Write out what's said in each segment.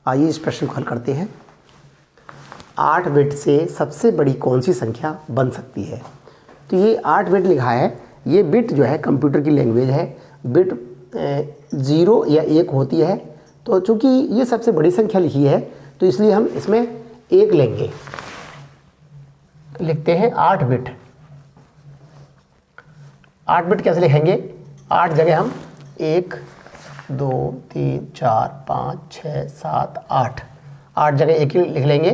आइए इस प्रश्न को हल करते हैं। 8 बिट से सबसे बड़ी कौन सी संख्या बन सकती है। तो ये 8 बिट लिखा है। ये बिट जो है कंप्यूटर की लैंग्वेज है। बिट 0 या 1 होती है। तो चूँकि ये सबसे बड़ी संख्या लिखी है तो इसलिए हम इसमें 1 लेंगे। लिखते हैं 8 बिट। 8 बिट कैसे लिखेंगे? 8 जगह हम 1 2 3 4 5 6 7 8 8 जगह 1 ही लिख लेंगे।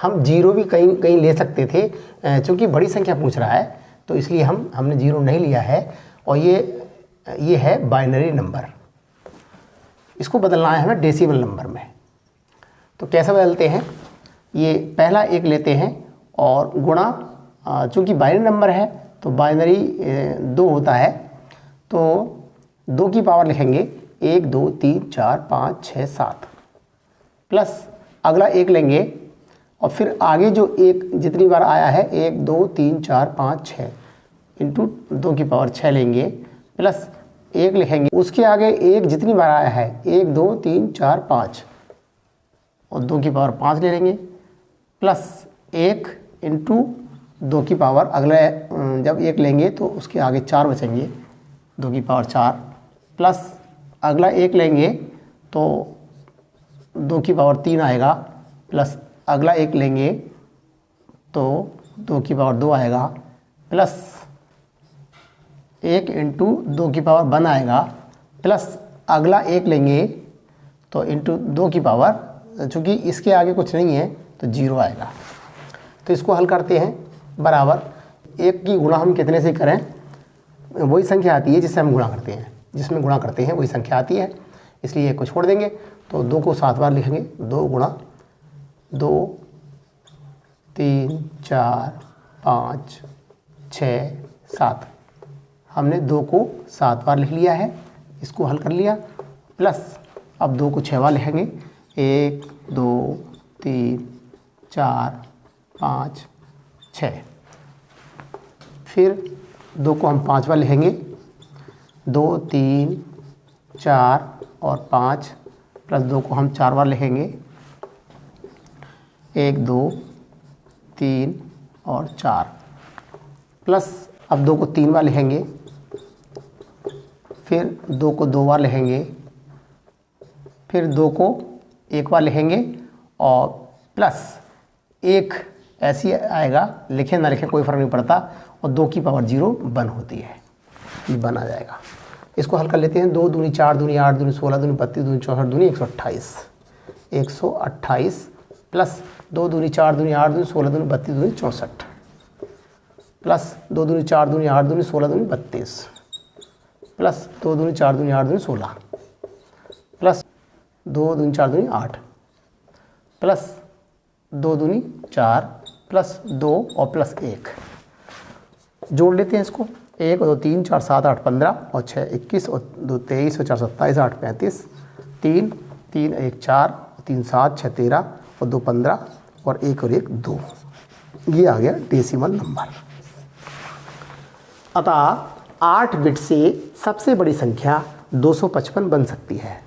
हम 0 भी कहीं कहीं ले सकते थे, क्योंकि बड़ी संख्या पूछ रहा है तो इसलिए हमने 0 नहीं लिया है। और ये है बाइनरी नंबर। इसको बदलना है हमें डेसिमल नंबर में। तो कैसे बदलते हैं? ये पहला 1 लेते हैं और गुणा, चूँकि बाइनरी नंबर है तो बाइनरी 2 होता है, तो 2 की पावर लिखेंगे 1 2 3 4 5 6 7 प्लस अगला 1 लेंगे और फिर आगे जो 1 जितनी बार आया है 1 2 3 4 5 6 इंटू 2 की पावर 6 लेंगे प्लस 1 लिखेंगे। उसके आगे 1 जितनी बार आया है 1 2 3 4 5 और 2 की पावर 5 ले लेंगे प्लस 1 इंटू 2 की पावर अगले जब 1 लेंगे तो उसके आगे 4 बचेंगे, 2 की पावर 4 प्लस अगला 1 लेंगे तो 2 की पावर 3 आएगा प्लस अगला 1 लेंगे तो 2 की पावर 2 आएगा प्लस 1 इंटू 2 की पावर 1 आएगा प्लस अगला 1 लेंगे तो इंटू 2 की पावर, चूँकि इसके आगे कुछ नहीं है तो 0 आएगा। तो इसको हल करते हैं। बराबर 1 की गुणा हम कितने से करें? वही संख्या आती है जिससे हम गुणा करते हैं, जिसमें गुणा करते हैं वही संख्या आती है, इसलिए 1 को छोड़ देंगे। तो 2 को 7 बार लिखेंगे। 2 गुणा 2 3 4 5 6 7। हमने 2 को 7 बार लिख लिया है, इसको हल कर लिया। प्लस अब 2 को 6 बार लिखेंगे। 1 2 3 4 5 6। फिर 2 को हम 5 बार लिखेंगे। 2 3 4 और 5 प्लस 2 को हम 4 बार लिखेंगे। 1 2 3 और 4 प्लस अब 2 को 3 बार लिखेंगे। फिर 2 को 2 बार लिखेंगे। फिर 2 को 1 बार लिखेंगे और प्लस 1 ऐसी आएगा, लिखें ना लिखें कोई फ़र्क नहीं पड़ता, और 2 की पावर 0 1 होती है, ये 1 आ जाएगा। इसको हल कर लेते हैं। 2 दूनी 4 दूनी 8 दूनी 16 दूनी 32 दूनी 64 दूनी 128 128 प्लस 2 दूनी 4 दूनी 8 दूनी 16 दूनी 32 दूनी 64 प्लस 2 दूनी 4 दूनी 8 दूनी 16 दूनी 32 प्लस 2 दूनी 4 दूनी 8 दूनी 16 प्लस 2 दूनी 4 दूनी 8 प्लस 2 दूनी 4 प्लस 2 और प्लस 1 जोड़ लेते हैं इसको। 1 2 3 4 7 8 15 और 6 21 और 2 23 और 4 27 8 35 3 3 1 4 3 7 6 13 और 2 15 और 1 और 1 2। ये आ गया डेसिमल नंबर। अतः 8 बिट से सबसे बड़ी संख्या 255 बन सकती है।